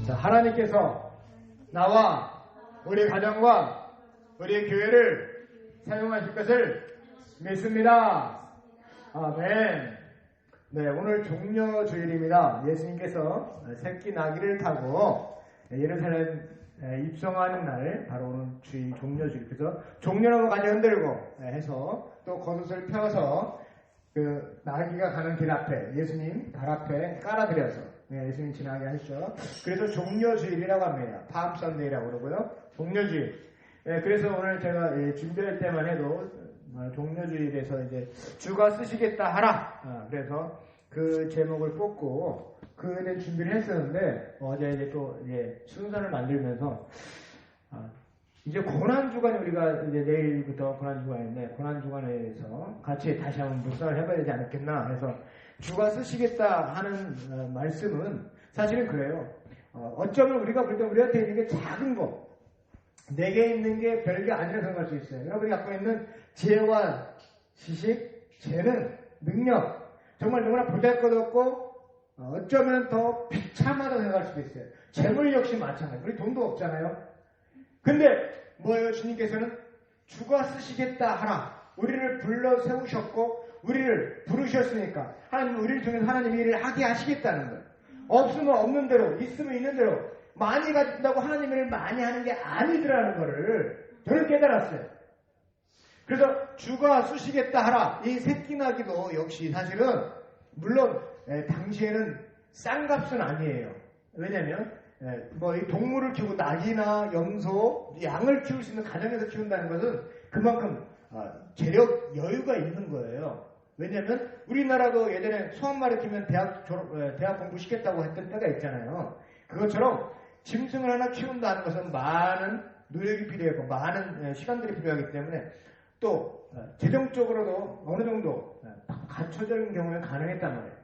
자, 하나님께서 나와 우리 가정과 우리 교회를 사용하실 것을 믿습니다. 아멘. 네, 오늘 종려주일입니다. 예수님께서 새끼 나귀를 타고 예루살렘 입성하는 날, 바로 오늘 주일 종려주일. 그래서 종려나무 가지 흔들고 해서 또 겉옷을 펴서 그 나귀가 가는 길 앞에 예수님 발 앞에 깔아드려서 예수님 지나게 하시죠. 그래서 종려주일이라고 합니다. 파암선데이라고 그러고요. 종려주일. 그래서 오늘 제가 준비할 때만 해도 종려주일에서 이제 주가 쓰시겠다 하라. 그래서 그 제목을 뽑고 그에 준비를 했었는데 어제 이제 또 순서를 만들면서 이제 고난주간 우리가 이제 내일부터 고난주간인데 고난주간에서 같이 다시 한번 묵상을 해봐야 되지 않겠나 해서 주가 쓰시겠다 하는 말씀은 사실은 그래요. 어쩌면 우리가 볼 때 우리한테 있는 게 작은 거, 내게 있는 게 별게 아니라 생각할 수 있어요. 여러분이 갖고 있는 지혜와 지식, 재능, 능력, 정말 너무나 보잘것없고 어쩌면 더 비참하다고 생각할 수도 있어요. 재물 역시 마찬가지. 우리 돈도 없잖아요. 근데 뭐예요? 주님께서는 주가 쓰시겠다 하라. 우리를 불러 세우셨고 우리를 부르셨으니까 하나님 우리를 통해서 하나님이 일을 하게 하시겠다는 거예요. 없으면 없는 대로, 있으면 있는 대로 많이 가진다고 하나님 일을 많이 하는 게 아니더라는 거를 저는 깨달았어요. 그래서 주가 쓰시겠다 하라. 이 새끼나기도 역시 사실은 물론 당시에는 싼 값은 아니에요. 왜냐하면 이 동물을 키우고 낙이나 염소, 양을 키울 수 있는 가정에서 키운다는 것은 그만큼 재력 여유가 있는 거예요. 왜냐하면 우리나라도 예전에 소 한 마리 키우면 대학 공부 시켰다고 했던 때가 있잖아요. 그것처럼 짐승을 하나 키운다는 것은 많은 노력이 필요하고 많은 시간들이 필요하기 때문에 또 재정적으로도 어느 정도 갖춰져 있는 경우에 가능했단 말이에요.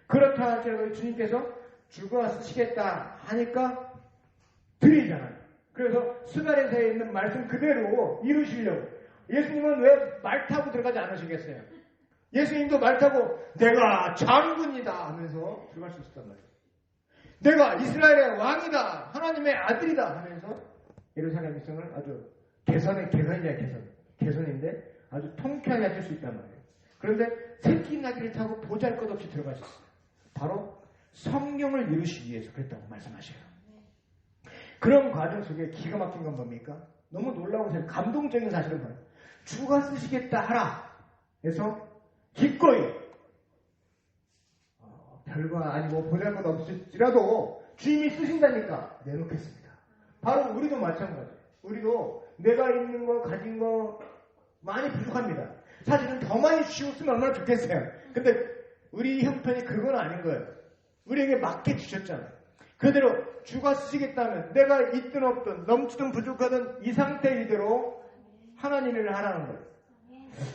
그렇다 할지라도 주님께서 주가 쓰시겠다 하니까 드리잖아요. 그래서 스가랴서에 있는 말씀 그대로 이루시려고. 예수님은 왜 말 타고 들어가지 않으시겠어요? 예수님도 말 타고 내가 장군이다 하면서 들어갈 수 있었단 말이에요. 내가 이스라엘의 왕이다, 하나님의 아들이다 하면서 예루살렘 백성을 아주 개선인데 아주 통쾌하게 하실 수 있단 말이에요. 그런데 새끼 나귀를 타고 보잘것없이 들어가셨어요. 바로 성경을 이루시기 위해서 그랬다고 말씀하셔요. 그런 과정 속에 기가 막힌 건 뭡니까? 너무 놀라운 사실, 감동적인 사실은 뭐예요? 주가 쓰시겠다 하라 해서 기꺼이 별거 아니고 보잘것 없을지라도 주님이 쓰신다니까 내놓겠습니다. 바로 우리도 마찬가지예요. 우리도 내가 있는 거 가진 거 많이 부족합니다. 사실은 더 많이 주셨으면 얼마나 좋겠어요. 근데 우리 형편이 그건 아닌 거예요. 우리에게 맞게 주셨잖아요. 그대로 주가 쓰시겠다면 내가 있든 없든 넘치든 부족하든 이 상태 이대로 하나님 일을 하라는 거예요.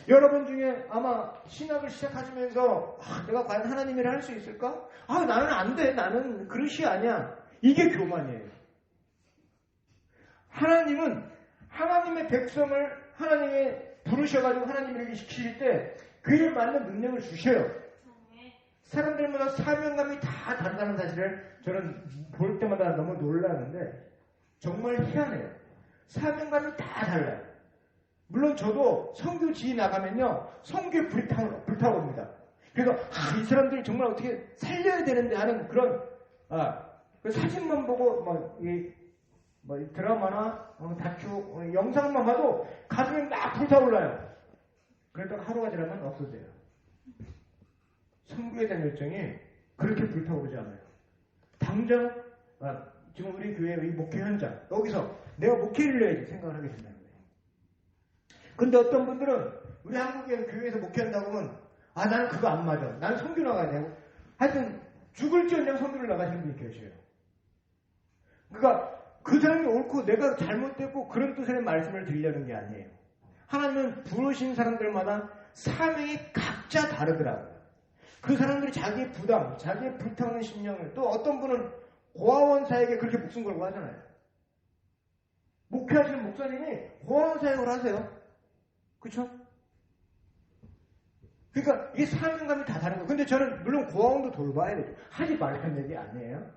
여러분 중에 아마 신학을 시작하시면서 내가 과연 하나님 일을 할 수 있을까? 나는 안 돼. 나는 그릇이 아니야. 이게 교만이에요. 하나님은 하나님의 백성을 하나님이 부르셔가지고 하나님 일을 시키실 때 그에 맞는 능력을 주셔요. 사람들마다 사명감이 다 다르다는 사실을 저는 볼 때마다 너무 놀라는데 정말 희한해요. 사명감이 다 달라요. 물론 저도 선교 지휘 나가면요 선교에 불타고 옵니다. 그래서 이 사람들을 정말 어떻게 살려야 되는데 하는 그런 그 사진만 보고 이 드라마나 다큐 영상만 봐도 가슴이 막 불타올라요. 그랬다가 하루가 지나면 없어져요. 선교에 대한 열정이 그렇게 불타오르지 않아요. 당장 지금 우리 교회 이 목회 현장 여기서 내가 목회를 해야지 생각을 하게 된다는 거예요. 근데 어떤 분들은 우리 한국에 교회에서 목회한다고 하면 나는 그거 안 맞아. 나는 선교 나가야 되고 하여튼 죽을지언정 선교를 나가시는 분이 계셔요. 그러니까 그 사람이 옳고 내가 잘못됐고 그런 뜻의 말씀을 드리려는 게 아니에요. 하나님은 부르신 사람들마다 사명이 각자 다르더라고요. 그 사람들이 자기의 부담, 자기의 불타오르는 심령을 또 어떤 분은 고아원사에게 그렇게 목숨 걸고 하잖아요. 목회하시는 목사님이 고아원사역을 하세요. 그렇죠? 그러니까 이 사명감이 다 다른 거예요. 근데 저는 물론 고아원도 돌봐야 되죠. 하지 말라는 얘기 아니에요.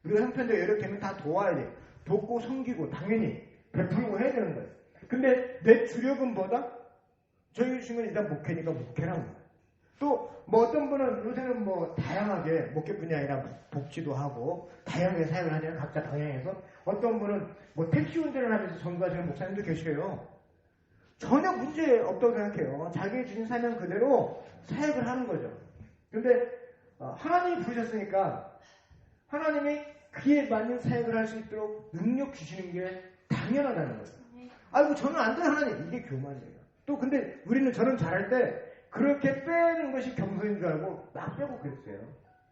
우리가 형편적으로 이렇게 되면 다 도와야 돼요. 돕고 섬기고 당연히 베풀고 해야 되는 거예요. 근데 내 주력은보다 저희 주신 건 일단 목회니까 목회라는 거예요. 또 뭐 어떤 분은 요새는 뭐 다양하게 목회뿐이 아니라 복지도 하고 다양하게 사역을 하잖아요. 각자 방향에서. 어떤 분은 뭐 택시 운전을 하면서 전도하시는 목사님도 계시고요. 전혀 문제 없다고 생각해요. 자기 주신 사명 그대로 사역을 하는 거죠. 근데 하나님이 부르셨으니까 하나님이 그에 맞는 사역을 할 수 있도록 능력 주시는 게 당연하다는 거예요. 아이고 저는 안 돼요 하나님. 이게 교만이에요. 또 근데 우리는 저는 잘할 때 그렇게 빼는 것이 겸손인 줄 알고 막 빼고 그랬어요.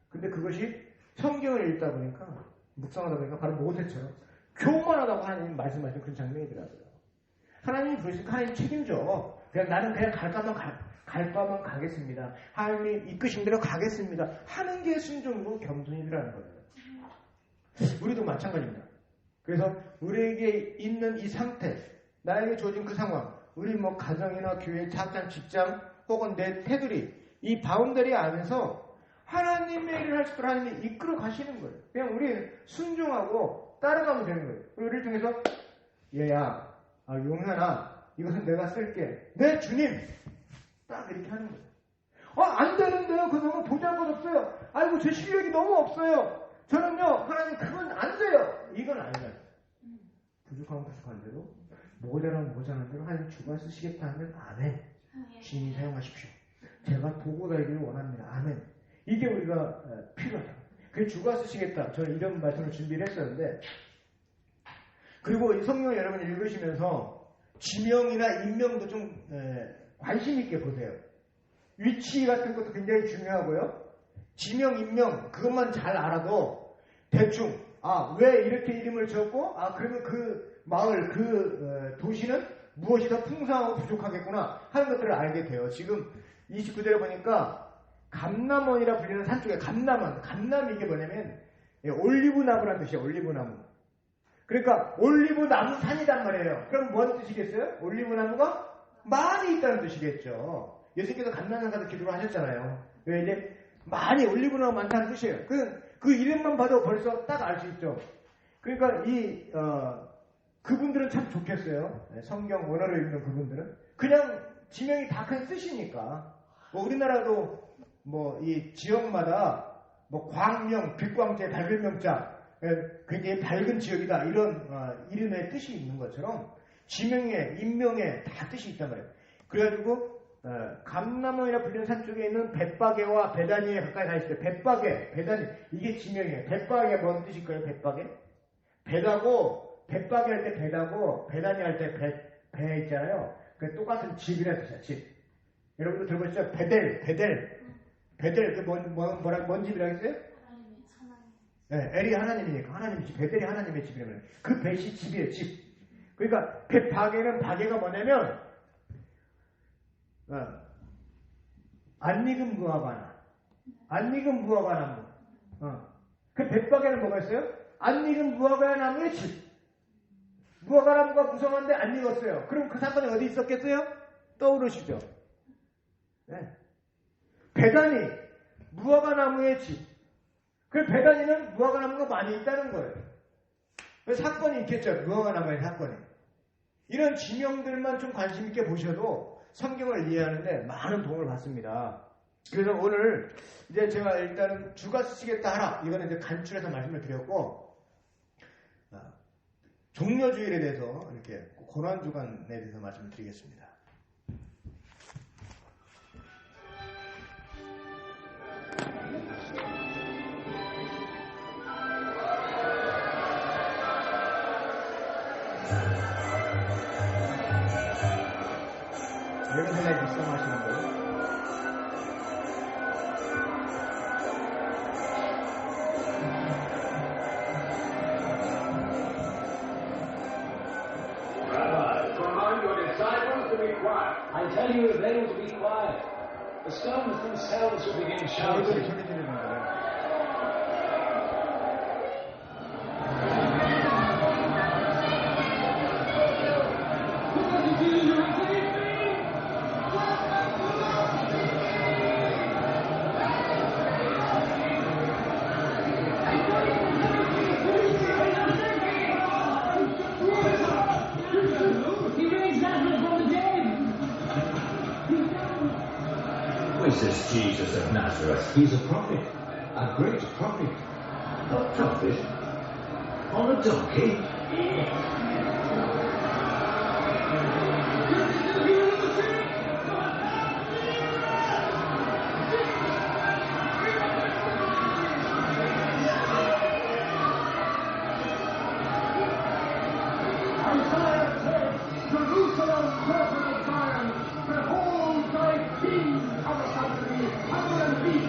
근데 그것이 성경을 읽다 보니까 묵상하다 보니까 바로 모세처럼 교만하다고 하나님 말씀하시는 그런 장면이더라고요. 하나님이 부르시니까 하나님 책임져. 그냥 나는 그냥 갈 거만 가겠습니다. 하나님이 이끄신 대로 가겠습니다. 하는 게 순종이고 겸손이라는 거예요. 우리도 마찬가지입니다. 그래서 우리에게 있는 이 상태, 나에게 주어진 그 상황, 우리 뭐 가정이나 교회, 작장, 직장 혹은 내 테두리, 이 바운더리 안에서 하나님의 일을 할 수 있도록 하나님이 이끌어 가시는 거예요. 그냥 우리 순종하고 따라가면 되는 거예요. 우리를 통해서 얘야, 용현아, 이것은 내가 쓸게. 네, 주님! 딱 이렇게 하는 거예요. 안 되는데요. 그거 너무 보잘것없어요. 아이고, 제 실력이 너무 없어요. 저는요, 하나님, 그건 안 돼요. 이건 아니에요. 부족하면 부족한 대로, 모자라면 모자란 대로 하나님 주가 쓰시겠다 하면 아멘. 주님이 사용하십시오. 제가 보고 다니기를 원합니다. 아멘. 이게 우리가 필요하다. 그게 주가 쓰시겠다. 저는 이런 말씀을 준비를 했었는데, 그리고 이 성경을 여러분 읽으시면서 지명이나 인명도 좀 관심 있게 보세요. 위치 같은 것도 굉장히 중요하고요. 지명, 인명 그것만 잘 알아도 대충 왜 이렇게 이름을 지었고 그러면 그 마을, 그 도시는 무엇이 더 풍성하고 부족하겠구나 하는 것들을 알게 돼요. 지금 29절에 보니까 감람원이라 불리는 산 쪽에 감남이 이게 뭐냐면 올리브나무라는 뜻이에요. 올리브나무. 그러니까 올리브나무 산이란 말이에요. 그럼 뭔 뜻이겠어요? 올리브나무가 많이 있다는 뜻이겠죠. 예수님께서 감람산 가서 기도를 하셨잖아요. 왜 이제 많이 올리브나무 많다는 뜻이에요. 그 이름만 봐도 벌써 딱 알 수 있죠. 그러니까 그분들은 참 좋겠어요. 성경 원어를 읽는 그분들은. 그냥 지명이 다 그냥 쓰시니까. 우리나라도 이 지역마다 광명, 빛광재, 밝은 명자, 굉장히 밝은 지역이다. 이런 이름의 뜻이 있는 것처럼 지명에, 인명에 다 뜻이 있단 말이에요. 그래가지고, 감람원이라 불리는 산 쪽에 있는 벳바게와 베다니에 가까이 가 있어요. 벳바게, 베다니. 이게 지명이에요. 벳바게가 뭔 뜻일까요? 벳바게? 배다고, 벳바게 할 때 배다고, 베다니 할 때 배 있잖아요. 그 똑같은 집이라는 뜻이야, 집. 여러분도 들어보셨죠? 베델, 뭔 집이라고 했어요? 네, 엘이 하나님이니까, 하나님의 집, 베델이 하나님의 집이라면, 그 벳이 집이에요, 집. 그러니까, 벳바게는, 바게가 뭐냐면, 안 익은 무화과나, 그 벳바게는 뭐가 있어요? 안 익은 무화과 나무의 집. 무화과 나무가 무성한데 안 익었어요. 그럼 그 사건이 어디 있었겠어요? 떠오르시죠? 네. 베다니, 무화과 나무의 집. 그 베다니는 무화과 나무가 많이 있다는 거예요. 사건이 있겠죠. 무화과 나무의 사건이. 이런 지명들만 좀 관심 있게 보셔도 성경을 이해하는데 많은 도움을 받습니다. 그래서 오늘 이제 제가 일단은 주가 쓰시겠다 하라. 이거는 이제 간추려서 말씀을 드렸고, 종려주일에 대해서 이렇게 고난주간에 대해서 말씀을 드리겠습니다. 여러분들이 묵상하시는 거예요? I tell you, if they were to be quiet, the stones themselves will begin shouting. this Jesus of Nazareth? He's a prophet, a great prophet. A prophet? On a donkey? Isaiah said, Jerusalem, daughter of Zion, behold thy king cometh unto thee, humble and meek.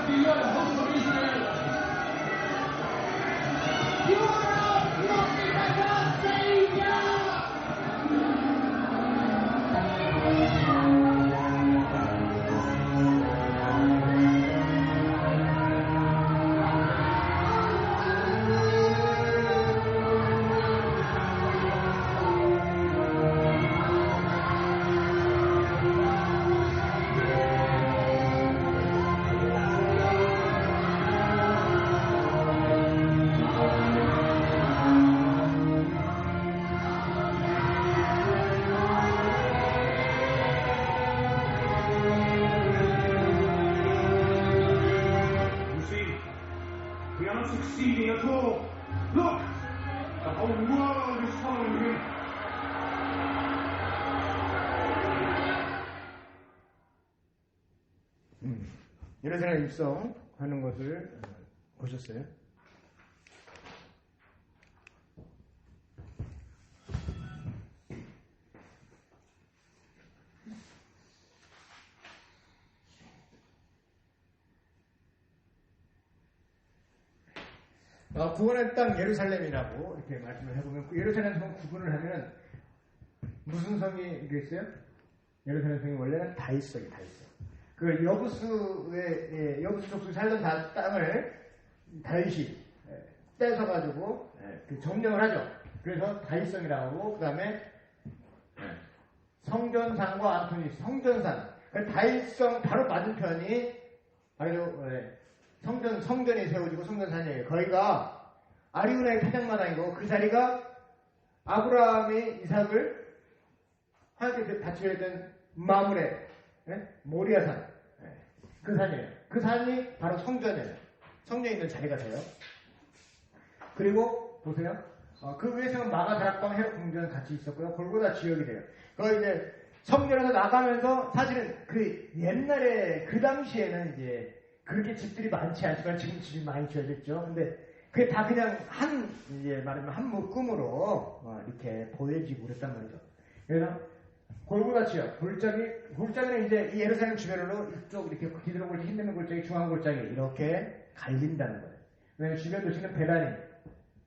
You are the hope of Israel. You are our prophet and our Savior. You see, we are not succeeding at all. Look! The whole world is following him. 예루살렘 입성하는 것을 보셨어요? 구원의 땅 예루살렘이라고 이렇게 말씀을 해보면 예루살렘 성 구분을 하면 무슨 성이 있어요? 예루살렘 성이 원래는 다윗성이 다윗성. 그 여부수 족속이 살던 땅을 다윗이 떼서가지고 점령을 하죠. 그래서 다윗성이라고 하고, 그 다음에 성전산과 안토니 성전산. 다윗성 바로 맞은편이 바로 성전이 세워지고 성전산이에요. 거기가 아리우나의 타작마당이고, 그 자리가 아브라함이 이삭을 하나님께 바쳐야 했던 마므레 모리아산, 그 산이에요. 그 산이 바로 성전이에요. 성전에 있는 자리가 돼요. 그리고 보세요. 그 위에서는 마가다락방 헤롯 궁전 같이 있었고요. 골고다 지역이 돼요. 거기 이제 성전에서 나가면서 사실은 그 옛날에 그 당시에는 이제 그렇게 집들이 많지 않지만 지금 집이 많이 지어졌죠. 근데 그게 다 그냥 이제 말하면 한 묶음으로 이렇게 보여지고 그랬단 말이죠. 그래서 골고다 지역, 골짜기는 이제 이 예루살렘 주변으로 이쪽 이렇게 기드론 골짜기, 힘드는 골짜기, 중앙 골짜기 이렇게 갈린다는 거예요. 왜냐면 주변 도시는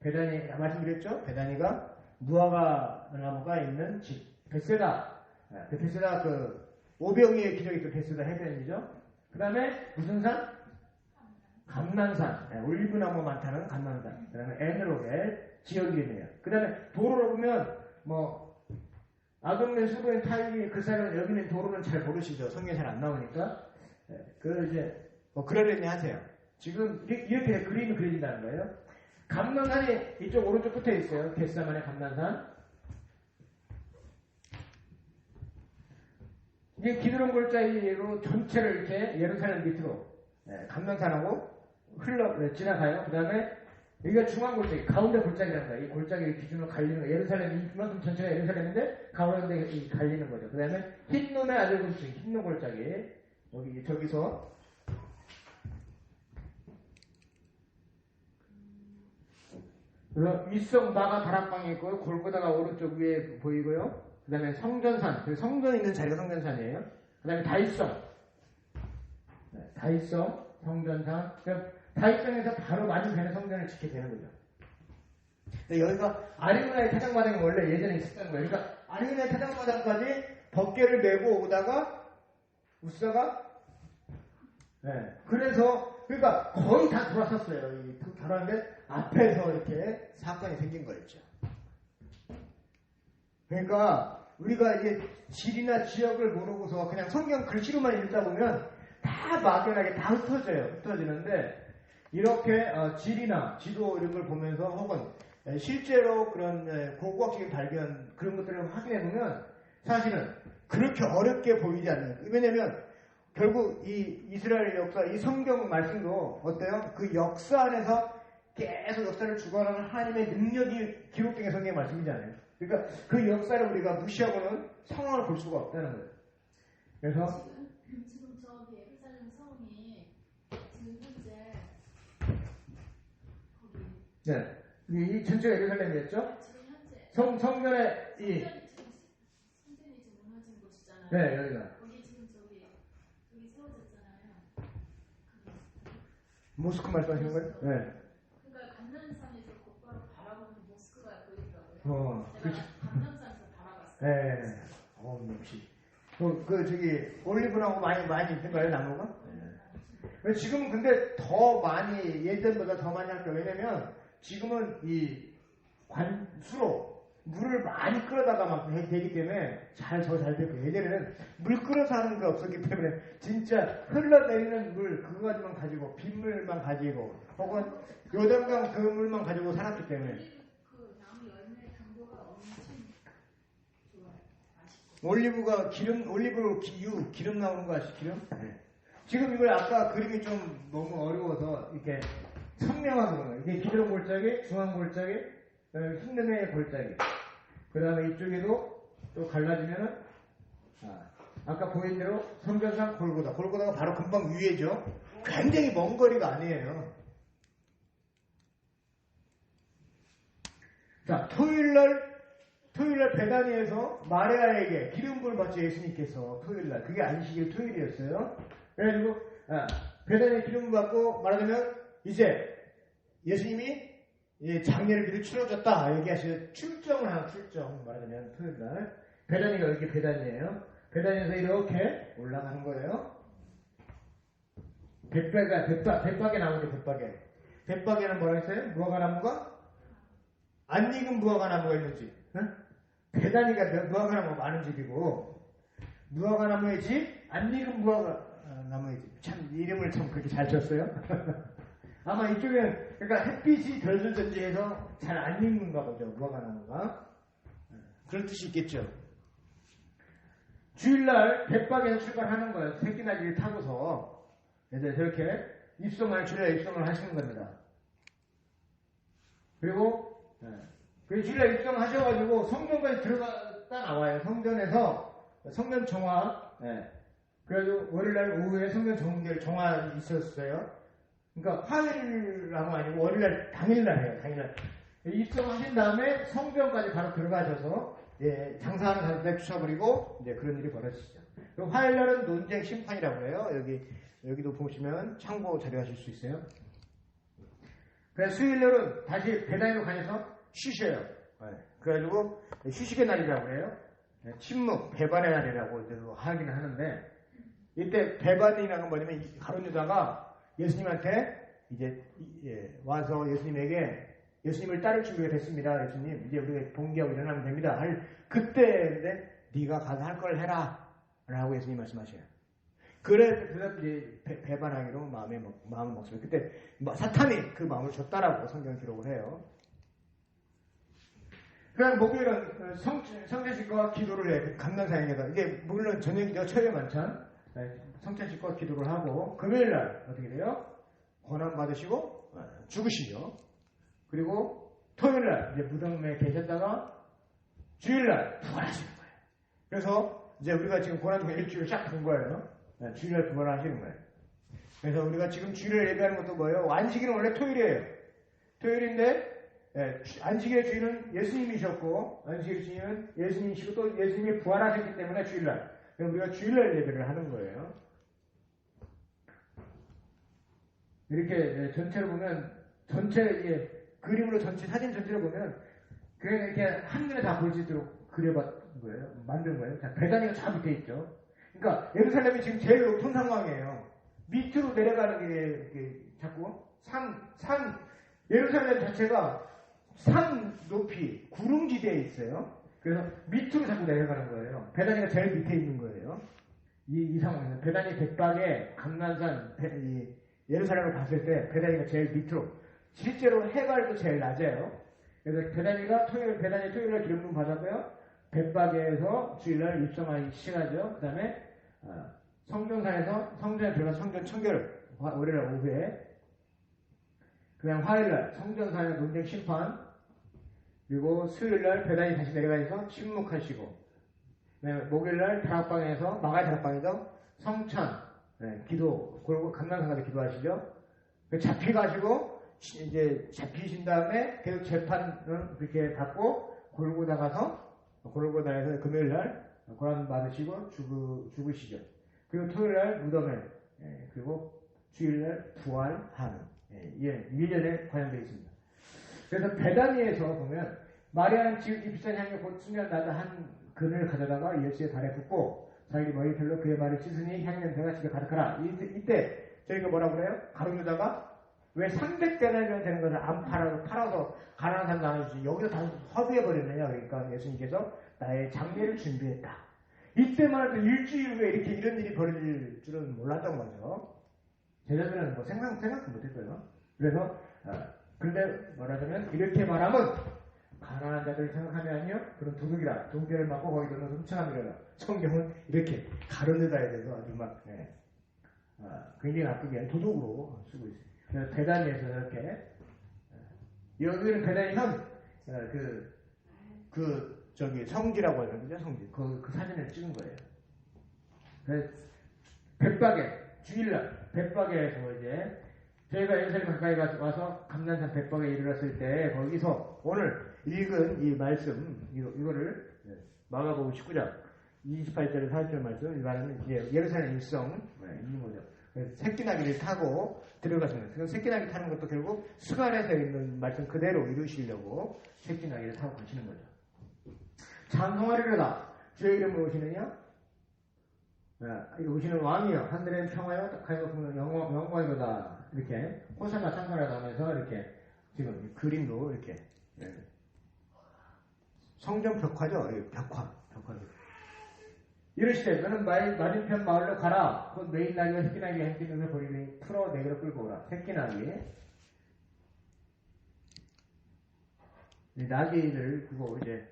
베다니 말씀드렸죠? 베다니가 무화과 나무가 있는 집, 베세다, 그 오병이의 기적이 있던 베세다 해변이죠. 그 다음에 무슨 산? 감난산, 올리브나무 많다는 감난산. 그 다음에 에메로의 지역이네요. 그 다음에 도로로 보면 아동네 수도인 타일이 그 사람은 여기는 도로는 잘 모르시죠. 성경에 잘 안 나오니까. 그러려니 하세요. 지금 이렇게 그림이 그려진다는 거예요. 감난산이 이쪽 오른쪽 끝에 있어요. 겟세마네 감난산. 이게 기드론 골짜기로 전체를 이렇게 예루살렘 밑으로 감난산하고 지나가요. 그 다음에 여기가 중앙 골짜기, 가운데 골짜기라는 거예요. 이 골짜기 기준으로 갈리는 거예요. 예루살렘, 이만큼 전체가 예루살렘인데 가운데 갈리는 거죠. 그 다음에 흰눈의 아들골짜기, 흰눈 골짜기. 저기서 그래서 윗성 마가 다락방이 있고요. 골고다가 오른쪽 위에 보이고요. 그 다음에 성전산, 그 성전이 있는 자리가 성전산이에요. 그 다음에 다윗성, 성전산. 다윗성에서 바로 맞은편에 성전을 짓게 되는 거죠. 근데 여기가 아리우나의 타작마당이 원래 예전에 있었던 거예요. 그러니까 아리우나의 타작마당까지 법궤를 메고 오다가 우사가 그러니까 거의 다 돌아섰어요. 그 결혼인데 앞에서 이렇게 사건이 생긴 거였죠. 그러니까 우리가 이제 지리나 지역을 모르고서 그냥 성경 글씨로만 읽다 보면 다 막연하게 다 흩어지는데 이렇게 지리나 지도 이런 걸 보면서 혹은 실제로 그런 고고학적인 발견 그런 것들을 확인해 보면 사실은 그렇게 어렵게 보이지 않는 거예요. 왜냐하면 결국 이 이스라엘 역사, 이 성경 말씀도 어때요? 그 역사 안에서 계속 역사를 주관하는 하나님의 능력이 기록된 게 성경의 말씀이잖아요. 그러니까 그 역사를 우리가 무시하고는 상황을 볼 수가 없다는 거예요. 그래서 지금 저기 예루살렘 성이 지금 현재 거기 네, 이 전체가 예루살렘이었죠. 지금 현재 성전의 이 성전이 지금 무너진 곳이잖아요. 네, 여기가 거기 지금 저기 세워졌잖아요. 모스크 말씀하시는 거예요? 네. 그러니까 감난산에서 곧바로 바라보는 모스크가 보이더라고요. 제가 그렇죠. 감난산에서 바라봤어요. 네. 역시. 저기, 올리브나무 많이 있는 거예요, 나무가? 네. 지금은 근데 더 많이, 예전보다 더 많이 할 거예요. 왜냐면, 지금은 이 관수로 물을 많이 끌어다가 막 되기 때문에 더 잘 되고, 예전에는 물 끌어서 하는 게 없었기 때문에, 진짜 흘러내리는 물, 그거만 가지고, 빗물만 가지고, 혹은 요단강 그 물만 가지고 살았기 때문에. 그 나무 열매 당도가 엄청 좋아요. 맛있고. 올리브가 기름 나오는 거 아시죠? 기름? 네. 지금 이걸 아까 그림이 좀 너무 어려워서 이렇게 선명하게 보는 거예요. 이게 기드론 골짜기, 중앙 골짜기, 흰내의 골짜기. 그 다음에 이쪽에도 또 갈라지면은, 아까 보인 대로 성전산 골고다가 바로 금방 위에죠. 굉장히 먼 거리가 아니에요. 자, 토요일날 베다니에서 마리아에게 기름부을 받죠. 예수님께서 토요일날. 그게 안식일 토요일이었어요. 그래가지고 베다니에 기름부을 받고 말하자면 이제 예수님이 장례를 미리 치러줬다 얘기하시는 출정을 하는 출정 말하자면 토요일날 베다니가 여기 베다니예요. 베다니에서 이렇게 올라가는 거예요. 백박에 나오죠. 백박에는 뭐라 했어요? 무화과 나무가 안 익은 무화과 나무가 있는 집. 응? 베다니가 무화과 나무가 많은 집이고 무화과 나무의 집, 안 익은 무화과 나무의 집. 참 이름을 참 그렇게 잘 쳤어요. 아마 이쪽에는 그러니까 햇빛이 덜덜 던지해서 잘 안 익는가 보죠. 무화과 나무가. 그런 뜻이 있겠죠. 주일날 백박에서 출발하는 거예요. 새끼나귀를 타고서 이제 저렇게 주일날 입성을 하시는 겁니다. 그리고 주일날 입성하셔가지고 성전까지 들어갔다 나와요. 성전에서 성전 정화. 그래도 월요일날 오후에 성전 정화 있었어요. 그러니까 화요일하고 아니고 월요일날 당일날 해요. 당일날 입성하신 다음에 성전까지 바로 들어가셔서 장사하는 사람들 추쳐버리고 이제 그런 일이 벌어지죠. 그리고 화요일날은 논쟁 심판이라고 해요. 여기도 보시면 참고 자료하실 수 있어요. 그래서 수요일날은 다시 배단위로 가셔서 쉬셔요. 그래가지고 휴식의 날이라고 해요. 침묵, 배반의 날이라고 하긴 하는데 이때 배반이라는 건 뭐냐면 가룟 유다가 예수님한테 이제 와서 예수님을 따를 준비가 됐습니다. 예수님 이제 우리가 봉기하고 일어나면 됩니다. 그때인데 네가 가서 할 걸 해라 라고 예수님 말씀하셔요. 그래서 이제 배반하기로 마음을 먹습니다. 그때 사탄이 그 마음을 줬다라고 성경 기록을 해요. 그냥 목요일은 성찬식과 기도를 해요. 감난사역에다. 이게 물론 저녁이죠. 철야 만찬. 성찬식과 기도를 하고 금요일날 어떻게 돼요? 고난 받으시고 죽으시죠. 그리고 토요일날 이제 무덤에 계셨다가 주일날 부활하시는 거예요. 그래서 이제 우리가 지금 고난 중에 일주일 시작한 거예요. 주일날 부활하시는 거예요. 그래서 우리가 지금 주일을 예배하는 것도 뭐예요? 안식일은 원래 토요일이에요. 토요일인데 안식일의 주인은 예수님이셨고 안식일의 주인은 예수님이시고 또 예수님이 부활하셨기 때문에 주일날. 그럼 우리가 주일날 예배를 하는 거예요. 이렇게 전체로 보면 그림으로 사진 전체로 보면 그냥 이렇게 한눈에 다 볼 수 있도록 그려봤던 거예요. 만든 거예요. 자, 배단위가 저 밑에 있죠. 그러니까 예루살렘이 지금 제일 높은 상황이에요. 밑으로 내려가는 게 자꾸 예루살렘 자체가 산 높이 구릉지대에 있어요. 그래서 밑으로 자꾸 내려가는 거예요. 배단위가 제일 밑에 있는 거예요. 이 상황에서 배단위 백박에 감난산 예루살렘을 봤을 때 배단위가 제일 밑으로 실제로 해발도 제일 낮아요. 그래서 배단이 토요일날 기름부음 받았고요. 백박에서 주일날 입성하기 시작하죠. 그 다음에 성전산에서 성전에 들어가서 성전 청결, 월요일 오후에. 그 다음 화요일날 성전산에서 논쟁 심판, 그리고 수요일날 배단이 다시 내려가서 침묵하시고, 그 다음에 목요일날 다락방에서, 마가의 다락방에서 성찬, 기도, 그리고 감난상가도 기도하시죠. 잡혀가지고, 이제 잡히신 다음에 계속 재판을 그렇게 받고, 골고다에서 금요일날 고난 받으시고 죽으시죠. 그리고 토요일날 무덤에, 그리고 주일날 부활하는, 예, 1년에 관련되어 있습니다. 그래서 베다니에서 보면 마리아는 지극히 비싼 향유 곧 수면 나다 한 그늘 가져다가 예수의 발에 붓고 자기 머리털로 그의 발을 씻으니 향냄새가 집에 가득하라. 이때 저희가 뭐라고 그래요? 가로유다가 왜 300데나리온 되는 것을 안 팔아서 가난한 사람 나눠주지 여기서 다 허비해버렸느냐. 그러니까 예수님께서 나의 장례를 준비했다. 이때만 해도 일주일 후에 이렇게 이런 일이 벌어질 줄은 몰랐던 거죠. 제자들은 뭐 생각도 못했어요. 그래서 근데 말하자면 이렇게 말하면 가난한 자들 생각하면요 그런 도둑이라 돈배를 맞고 거기서 훔쳐가미라. 성경은 이렇게 가로내다에 대해서 아주 막 굉장히 나쁘게 도둑으로 쓰고 있어요. 그래서 배단위에서 이렇게 여기는 배단위는 저기 성지라고 하거든요. 성지 그 사진을 찍은 거예요. 그래서 백박에 주일날 백박에서 이제 저희가 예루살렘 가까이 와서 감난산 백박에 이르렀을 때 거기서 오늘 읽은 이 말씀 이거를 마가복음 19장 28절에 40절 말씀 이거는 이제 예루살렘 일성 있는 거죠. 그래서 새끼나귀를 타고 들어가시는 그래서 새끼나귀 타는 것도 결국 스가랴에서 있는 말씀 그대로 이루시려고 새끼나귀를 타고 가시는 거죠. 찬송하리로다 주의 이름으로 오시느냐 오시는 왕이여 하늘엔 평화여 가요 영광이로다 이렇게 호산나 찬송하라 하면서 이렇게 지금 그림도 이렇게 성전 벽화죠. 벽화 이르시되 너는 맞은편 마을로 가라 곧 메인 나귀와 새끼나귀가 함께 있는 것을 버리니 풀어 내게로 끌고 오라. 새끼나귀 나귀를 그거 이제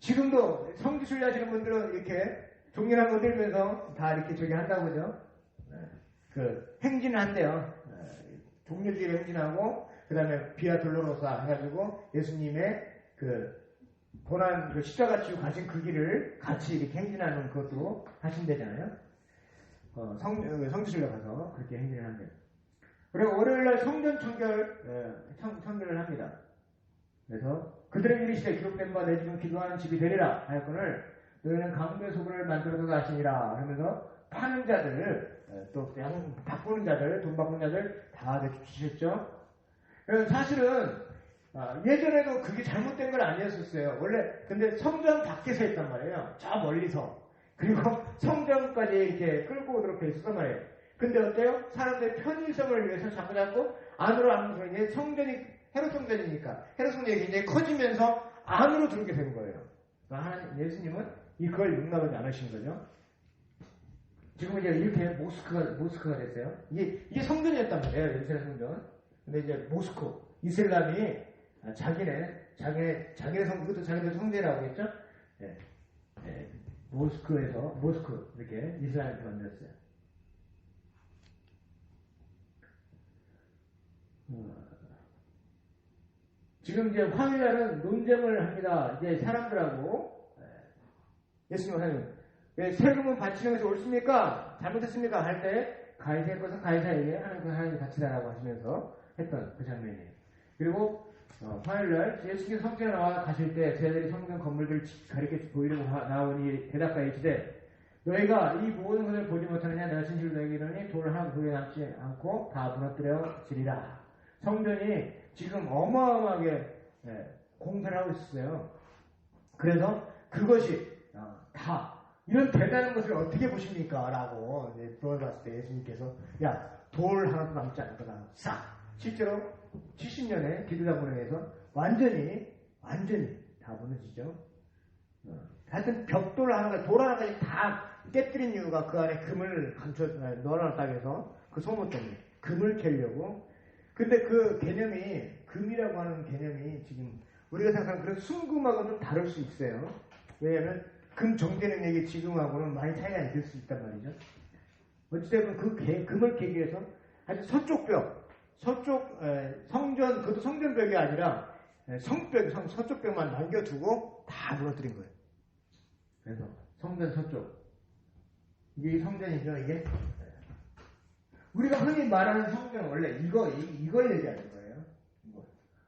지금도 성지순례 하시는 분들은 이렇게 종이랑 거 들면서 다 이렇게 저기 한다고 그죠? 그 행진을 한대요. 종려주의를 행진하고 그 다음에 비아 돌로로사 해가지고 예수님의 그 고난 십자가 지고 가신 그 길을 같이 이렇게 행진하는 것도 하신대잖아요. 성지순례 가서 그렇게 행진을 한대요. 그리고 월요일날 성전 청결을 합니다. 그래서 그들에게 이르시되 기록된 바 내 집은 기도하는 집이 되리라 하였거늘 너희는 강도의 소굴을 만들어서 가시니라 하면서 파는 자들 또 바꾸는 자들 돈 바꾸는 자들 다 내주셨죠. 그래서 사실은 예전에도 그게 잘못된 건 아니었었어요. 원래 근데 성전 밖에서 했단 말이에요. 저 멀리서 그리고 성전까지 이렇게 끌고 오도록 돼 있었단 말이에요. 근데 어때요? 사람들의 편의성을 위해서 자꾸 안으로 이제 성전이 헤롯 성전이니까 헤롯 성전이 굉장히 커지면서 안으로 들어오게 된 거예요. 예수님은 이걸 용납하지 않으신 거죠. 지금 이제 이렇게 모스크가 됐어요. 이게 성전이었단 말이에요. 예루살렘 성전. 근데 이제 모스크 이슬람이 자기네 성 그것도 자기네 성전이라고 했죠. 모스크 이렇게 이슬람한테 만들었어요. 지금 이제 화요일날은 논쟁을 합니다. 이제 사람들하고 예수님 하나님 세금은 바치는 것이 옳습니까? 잘못했습니까? 할 때 가이사의 것은 가이사에게 하는 것은 하나님이 바치라라고 하시면서 했던 그 장면이에요. 그리고 화요일날 예수님께서 성전에 나와 가실 때 제자들이 성전 건물들을 가리켜 보이려고 나오니 대답하여 이르시되 너희가 이 모든 것을 보지 못하느냐 내가 진실로 너희에게 이르노니 돌 하나 도에 남지 않고 다 무너뜨려지리라. 성전이 지금 어마어마하게 공사를 하고 있었어요. 그래서 그것이 다 이런 대단한 것을 어떻게 보십니까? 라고 물어봤을 때 예수님께서 돌 하나도 남지 않을 거다. 싹! 실제로 70년의 기도자문회에서 완전히 다 무너지죠. 하여튼 벽돌 하나가 돌 하나까지 다 깨뜨린 이유가 그 안에 금을 넣어놨다고 해서 그 소문 때문에 금을 캐려고. 근데 그 개념이 금이라고 하는 개념이 지금 우리가 생각하는 그런 순금하고는 좀 다를 수 있어요. 왜냐하면 금 정제 능력이 지금하고는 많이 차이가 날 수 있단 말이죠. 어찌되면 금을 계기 위해서 아주 서쪽 벽, 성전, 그것도 성전벽이 아니라 성벽, 서쪽 벽만 남겨두고 다 무너뜨린 거예요. 그래서 성전 서쪽. 이게 성전이죠, 이게. 우리가 흔히 말하는 성전은 원래 이걸 얘기하는 거예요.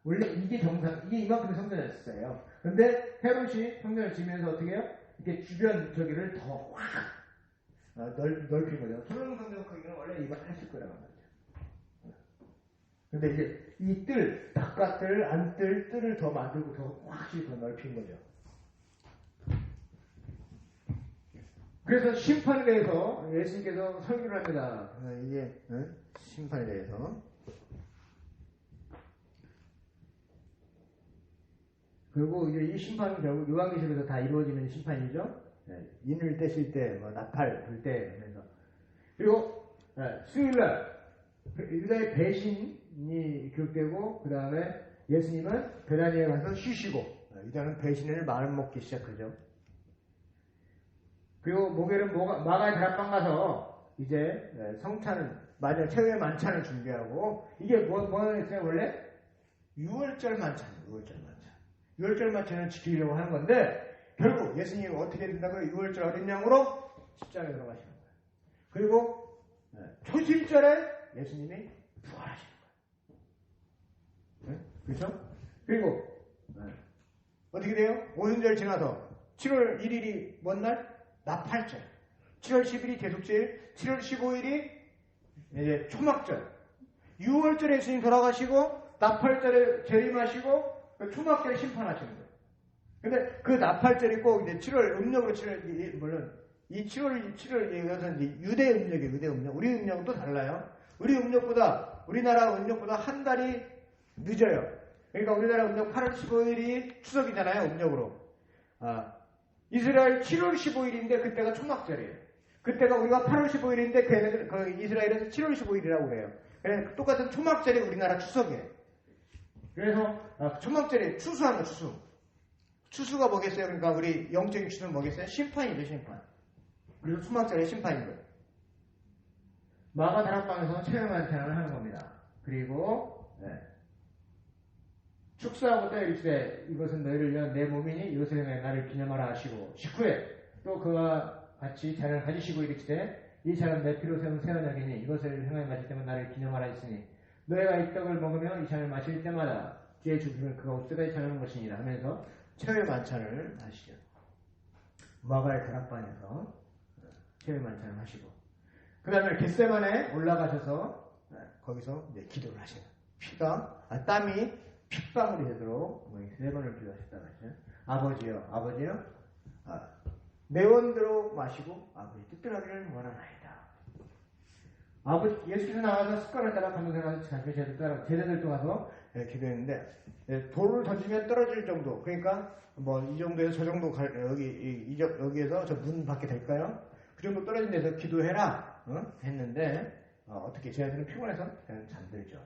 원래 이게 이게 이만큼의 성전이었어요. 근데 헤롯이 성전을 지으면서 어떻게 해요? 이게 주변 저기를 더 확 넓힌 거죠. 솔로몬 성전 크기는 원래 이거 하실 거라고 말이죠. 근데 이제 이 바깥뜰, 안뜰, 뜰을 더 만들고 더 확실히 더 넓힌 거죠. 그래서 심판에 대해서 예수님께서 설교를 합니다. 이게 심판에 대해서. 그리고 이제 이 심판은 결국 요한계시록에서 다 이루어지는 심판이죠. 인을 떼실 때, 나팔 불 때, 하면서. 그리고 수요일날 유다의 배신이 기록되고, 그 다음에 예수님은 베다니에 가서 쉬시고, 유다는 배신을 마음먹기 시작하죠. 그리고 목요일은 마가의 다락방 가서 이제 성찬은 마지막 최후의 만찬을 준비하고, 이게 뭐였어요 원래? 6월절 만찬이에요. 6월절 만찬을 지키려고 하는 건데, 결국 예수님이 어떻게 된다고요? 6월절 어린 양으로 십자가에 들어가시는 거예요. 그리고 초실절에 예수님이 부활하시는 거예요. 그렇죠? 그리고 어떻게 돼요? 오순절 지나서 7월 1일이 뭔 날? 나팔절. 7월 10일이 대속절, 7월 15일이 이제 초막절. 6월절에 예수님 돌아가시고, 나팔절에 재림하시고, 초막절에 심판하시는 거예요. 근데 그 나팔절이 꼭 이제 7월 음력으로 물론 이 7월 이것은 이제 유대 음력이에요. 유대 음력. 우리 음력은 또 달라요. 우리나라 음력보다 한 달이 늦어요. 그러니까 우리나라 음력 8월 15일이 추석이잖아요. 음력으로. 이스라엘 7월 15일인데 그때가 초막절이에요. 그때가 우리가 8월 15일인데 그 이스라엘에서 7월 15일이라고 그래요. 그래서 똑같은 초막절이 우리나라 추석이에요. 그래서 초막절에 추수하는 추수. 추수가 뭐겠어요? 그러니까 우리 영적인 추수는 뭐겠어요? 심판이죠, 심판. 그리고 초막절의 심판인 거예요. 마가 다락방에서 최후의 만찬을 하는 겁니다. 그리고 축사하고 또 이르시되 이것은 너희를 위한 내 몸이니 이것을 행하여 나를 기념하라 하시고, 19회 또 그와 같이 잔을 가지시고 이르시되 이 잔은 내 피로 세운 새 언약이니 이것을 행하여 마실 때만 나를 기념하라 했으니 너희가 이 떡을 먹으며 이 잔을 마실 때마다 주의 죽음을 그가 옷들에 전하는 것이니라 하면서 최후의 만찬을 하시죠. 마가의 다락방에서 최후의 만찬을 하시고, 그 다음에 겟세마네 올라가셔서 거기서 이제 기도를 하시는, 땀이 핏방울이 되도록 3번을 기도하셨다고 하죠. 아버지여, 내원대로 마시고 아버지 뜻대로 하기를 원하나이다. 예수께서 나와서 습관을 따라 감동생활을 자신의 제자들 또 가서 기도했는데, 돌을 던지면 떨어질 정도, 그러니까 이 정도에서 저 정도 여기에서 저 문 밖에 될까요? 그 정도 떨어진 데서 기도해라 했는데, 어떻게 제자들은 피곤해서 그냥 잠들죠.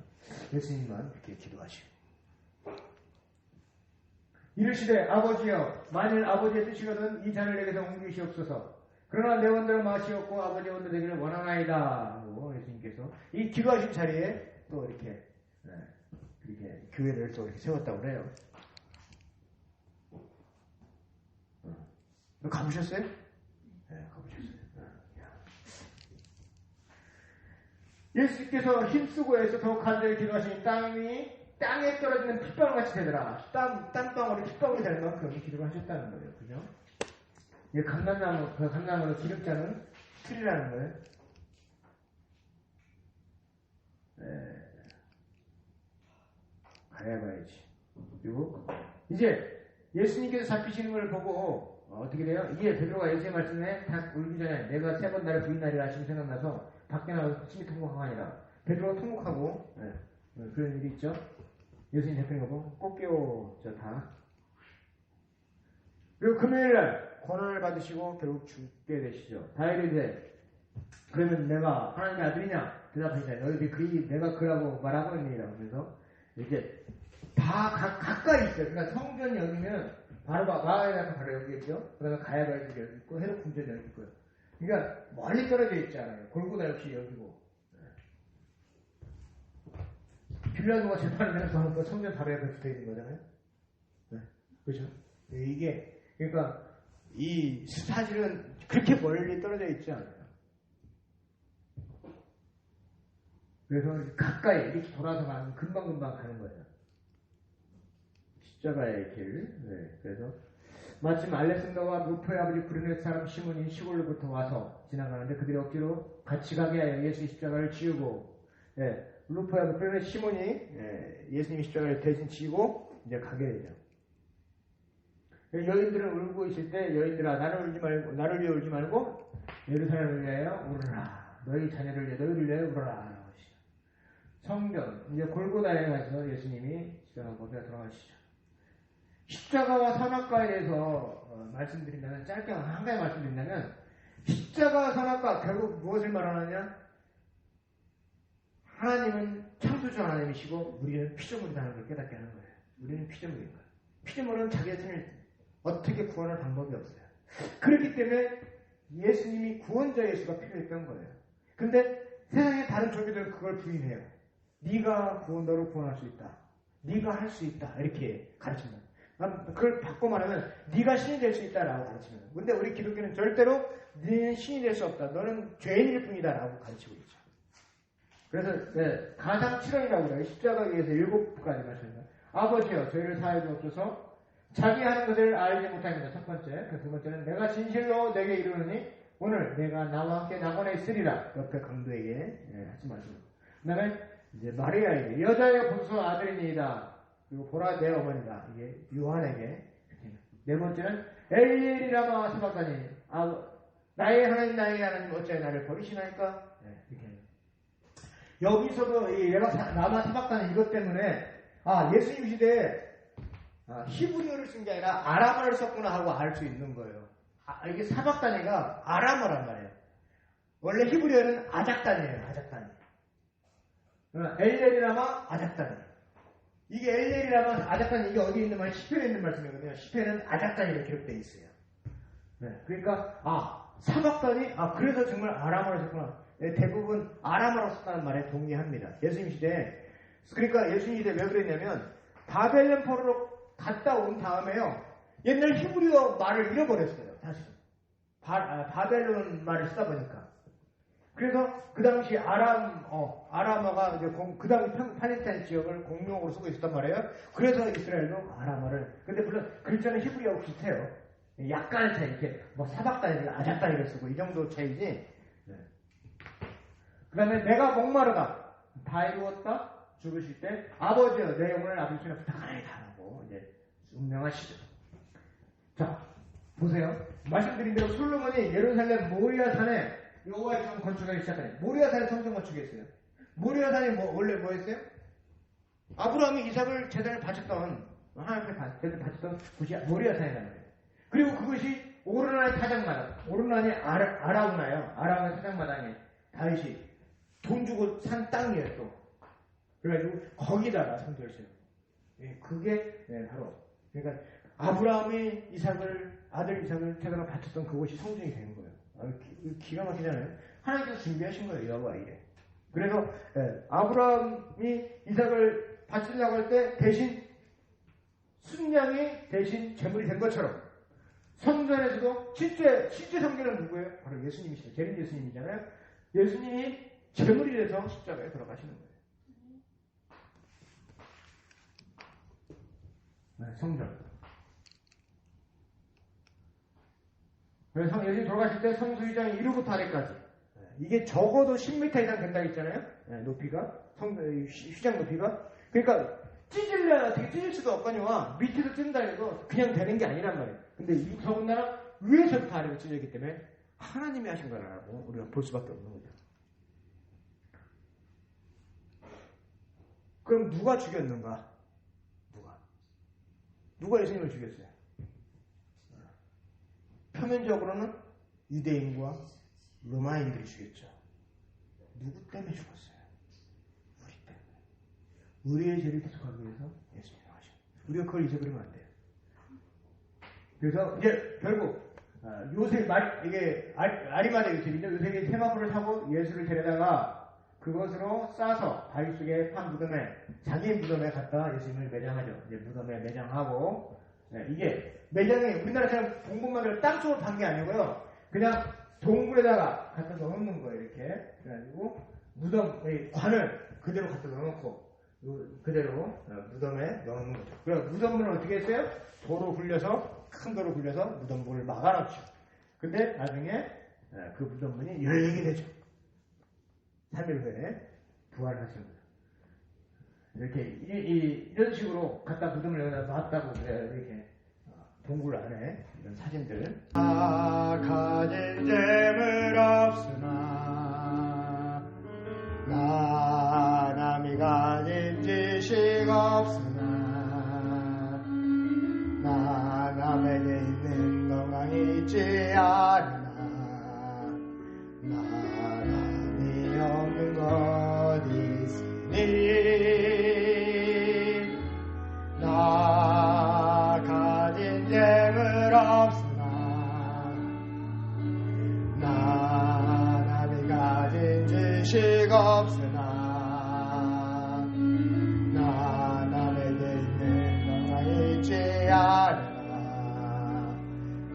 예수님만 이렇게 기도하시고 이르시되 아버지여, 만일 아버지의 뜻이거든 이 잔을 내게서 옮기시옵소서. 그러나 내 원대로 마시옵고 아버지의 원대로 되기를 원하나이다 하고 예수님께서 이 기도하신 자리에 또 이렇게 교회를 또 이렇게 세웠다고 그래요. 가보셨어요? 네, 가보셨어요. 예수님께서 힘쓰고 애써 더욱 간절히 기도하시니 땅에 떨어지는 핏방울같이 되더라. 땀방울이 핏방울이 될 만큼 기도를 하셨다는 거예요. 그죠? 이 감람나무로 기름 짜는 틀이라는 거예요. 가야봐야지. 그리고 이제 예수님께서 잡히시는 걸 보고 어떻게 돼요? 이게 베드로가 예수의 말씀에 딱 울기 전에 내가 3번 나를 부인하리라 하시면 생각나서 밖에 나가서 심히 통곡하고 아니라 베드로가 통곡하고 그런 일이 있죠. 예수님 잡히는 거 보고 꼭 깨워져 다. 그리고 금요일날 고난을 받으시고 결국 죽게 되시죠. 다 이르되 그러면 내가 하나님의 아들이냐? 대답하시되 너희들이 내가 그라고 말하고 있느니라. 그래서 이제 다 가까이 있어요. 그러니까 성전 여기면 바로 마가야가 바로 여기 있죠. 그다음에 가야가 여기 있고 헤롯 궁전 여기 있고요. 그러니까 멀리 떨어져 있지 않아요. 골고다 역시 여기고. 빌라도가 재판을 해서 성전 바로 옆에 붙어 있는 거잖아요. 네. 그렇죠? 이게 그러니까 이 사실은 그렇게 멀리 떨어져 있지 않아요. 그래서 가까이 이렇게 돌아서 가면 금방금방 가는 거예요. 십자가의 길. 네. 그래서 마침 알렉산더와 루포의 아버지 구레네 사람 시몬이 시골로부터 와서 지나가는데 그들이 억지로 같이 가게 하여 예수의 십자가를 지우고, 루포의 아버지 구레네 시몬이 예수님의 십자가를 대신 지우고 이제 가게 되죠. 여인들은 울고 있을 때 여인들아 나를 위해 울지 말고 예루살렘을 위하여 울어라. 너희 자녀를 위해 너희를 위하여 울어라. 성전 이제 골고다에 가서 예수님이 십자가 거기에 돌아가시죠. 십자가와 선악과에 대해서 말씀드린다면 짧게 한 가지 말씀드린다면 십자가와 선악과 결국 무엇을 말하느냐? 하나님은 창조주 하나님이시고 우리는 피조물이라는 걸 깨닫게 하는 거예요. 우리는 피조물인 거예요. 피조물은 자기 자신을 어떻게 구원할 방법이 없어요. 그렇기 때문에 예수님이 구원자 예수가 필요했던 거예요. 근데 세상의 다른 종교들은 그걸 부인해요. 네가 너를 구원할 수 있다. 네가 할 수 있다. 이렇게 가르칩니다. 그걸 바꿔 말하면 네가 신이 될 수 있다라고 가르칩니다. 근데 우리 기독교는 절대로 네는 신이 될 수 없다. 너는 죄인일 뿐이다라고 가르치고 있죠. 그래서 가장 7원이라고 그래요. 십자가 위에서 7가지 말씀입니다. 아버지여 저희를 사하여 주옵소서. 자기 하는 것을 알지 못합니다. 첫 번째. 그 두 번째는 내가 진실로 내게 이르노니 오늘 내가 나와 함께 낙원에 있으리라. 옆에 강도에게 하지 마십니다. 그 다음에 이제 마리아에게 여자의 보소 아들이니이다. 그리고 보라 내 어머니다. 이게 요한에게. 네 번째는 엘리엘이라마 사박다니 나의 하나님 어찌하여 나를 버리시나이까? 이렇게. 여기서도 이 라마 사박다니 이것 때문에 예수님 시대에 히브리어를 쓴 게 아니라 아람어를 썼구나 하고 알 수 있는 거예요. 이게 사박다니가 아람어란 말이에요. 원래 히브리어는 아작단이에요. 아작단이. 엘렐이라마 아작단이. 이게 엘렐이라마 아작단이 이게 어디에 있는 말? 시편에 있는 말씀이거든요. 시편은 아작단이로 기록되어 있어요. 그러니까 사박단이 그래서 정말 아람어를 썼구나. 대부분 아람어로 썼다는 말에 동의합니다. 예수님 시대에. 그러니까 예수님 시대에 왜 그랬냐면 바벨론 포로로 갔다 온 다음에요. 옛날 히브리어 말을 잃어버렸어요. 다시. 바벨론 말을 쓰다 보니까. 그래서 그 당시 아람어가 이제 그 당시 팔레스타인 지역을 공용어로 쓰고 있었단 말이에요. 그래서 이스라엘도 아람어를. 근데 물론 글자는 히브리어하고 비슷해요. 약간의 차이. 이렇게 사박단이를 아작단이를 쓰고 이 정도 차이지. 그 다음에 내가 목마르다. 다 이루었다. 죽으실 때 아버지여 내 영혼을 아버지 손에 부탁하나이다 라고 이제 운명하시죠. 자 보세요. 말씀드린 대로 솔로몬이 예루살렘 모리아산에 여호와의 성 건축하기 시작하네. 모리아산에 성전 건축했어요. 모리아산이 원래 뭐였어요? 아브라함이 이삭을 제단을 바쳤던 하나님 앞에 제단을 바쳤던 곳이 모리아산이라는 거예요. 그리고 그것이 오르난의 타작마당, 오르난이 아라우나요. 아라우나의 타작마당에 다윗이 돈 주고 산 땅이에요 또. 그래가지고 거기다가 성전을 세워. 그게 바로 그러니까 아브라함이 아들 이삭을 제단을 바쳤던 그곳이 성전이 되는 거예요. 기가 막히잖아요. 하나님께서 준비하신 거예요. 여호와 이래. 그래서 아브라함이 이삭을 바치려고 할 때 대신 순양이 대신 제물이 된 것처럼 성전에서도 실제 성전은 누구예요? 바로 예수님이시죠. 재림 예수님이잖아요. 예수님이 제물이 돼서 십자가에 돌아가시는 거예요. 성전. 그래서 예수님 돌아가실 때 성수 2장 1호부터 아래까지. 이게 적어도 10m 이상 된다 했잖아요. 높이가. 휘장 높이가. 그러니까 어떻게 찢을 수도 없거니와 밑에서 찢는다 해도 그냥 되는 게 아니란 말이에요. 근데 더군다나 위에서부터 아래로 찢어졌기 때문에 하나님이 하신 거라고 우리가 볼 수밖에 없는 거죠. 그럼 누가 죽였는가? 누가 예수님을 죽였어요? 표면적으로는 유대인과 로마인들이 죽였죠. 누구 때문에 죽었어요? 우리 때문에. 우리의 죄를 대속하기 위해서 예수님이 나오십니다. 우리가 그걸 잊어버리면 안 돼요. 그래서 이제 결국 요셉 이게 아리마대 요셉인데 요셉이 세마포를 타고 예수를 데려다가 그것으로 싸서 바위 속에 판 무덤에 자기 무덤에 갖다 예수님을 매장하죠. 이제 무덤에 매장하고 이게 매장이 우리나라처럼 동굴만을 땅속으로 판 게 아니고요. 그냥 동굴에다가 갖다 넣는 거예요. 이렇게 그래가지고 무덤의 관을 그대로 갖다 넣어놓고 그대로 무덤에 넣는 거죠. 그래서 무덤문을 어떻게 했어요? 도로 굴려서 큰 도로 굴려서 무덤문을 막아놓죠. 근데 나중에 그 무덤문이 열리게 되죠. 3일 후에 부활하십니다. 이렇게 이런 식으로 갖다 무덤을 여기다 놨다고 이렇게 동굴 안에 이런 사진들. 가진 재물 없으나 나 남이 가진 지식 없으나 나 남에게 있는 건강이 있지 않으나 나 남이 없는 것 있으니 나 가진 재물 없으나 나 남이 가진 지식 없으나 나 남에게 있는 건강이 있지 않으나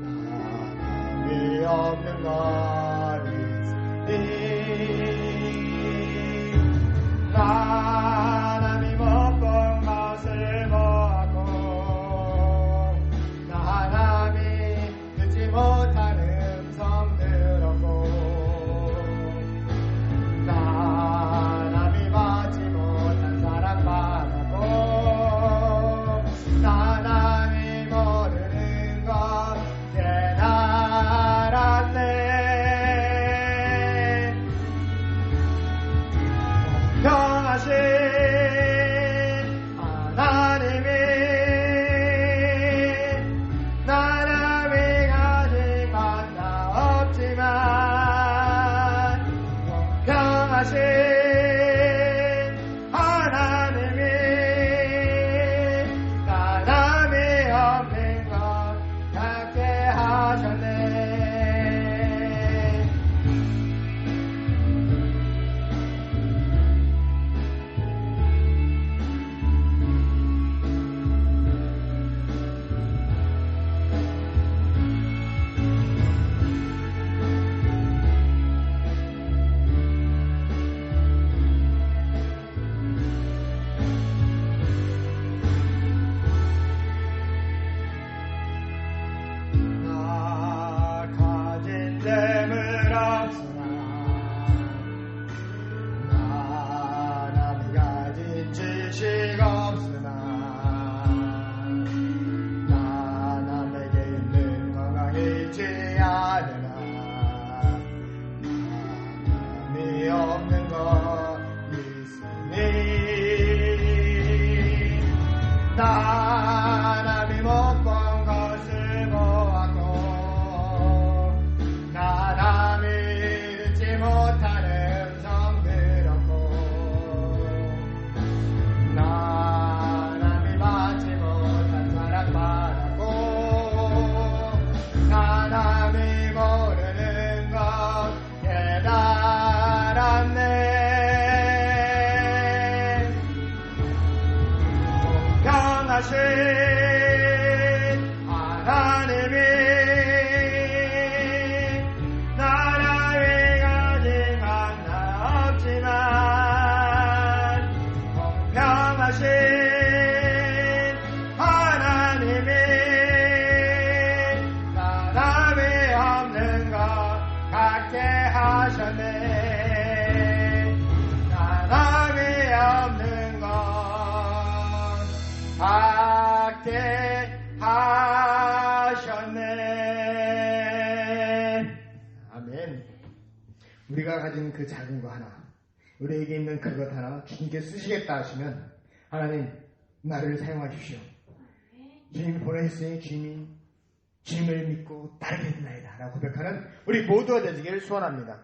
나 남이 없는 것 있으니 나 남이 못 본 것을 보았고 나 남이 듣지 못한 음성 들었고 나 남이 받지 못한 사랑 받았고 나 남이 모르는 것 깨달았네. 평하신 하나님이 나 남이 가진 건 다 없지만 평하신 하나님이 나 남이 없는 것 같게 하셨네. 나 가진 재물 없으나 나 남이 가진 지식 없으나 나 남에게 있는 건강이 있지 않으나 나 남이 없는 것 있으니 나 남이 못 본 것을 보았고 나 남이 듣지 못한 음성 들었고 나 남이 받지 못한 사랑 받았고 나 남이 모르는 것 깨달았네. 평하신 하나님이 나 남이 가진 건 다 없지만 평하신 하나님이 나 남이 없는 것 같게 하셨네. 나 남이 없는 것 받게 하셨네. 아멘. 우리가 가진 그 작은 거 하나, 우리에게 있는 그것 하나 주님께 쓰시겠다 하시면 하나님 나를 사용하십시오. 주님 보내셨으니 주님을 믿고 따르겠나이다 라고 고백하는 우리 모두가 되시기를 소원합니다.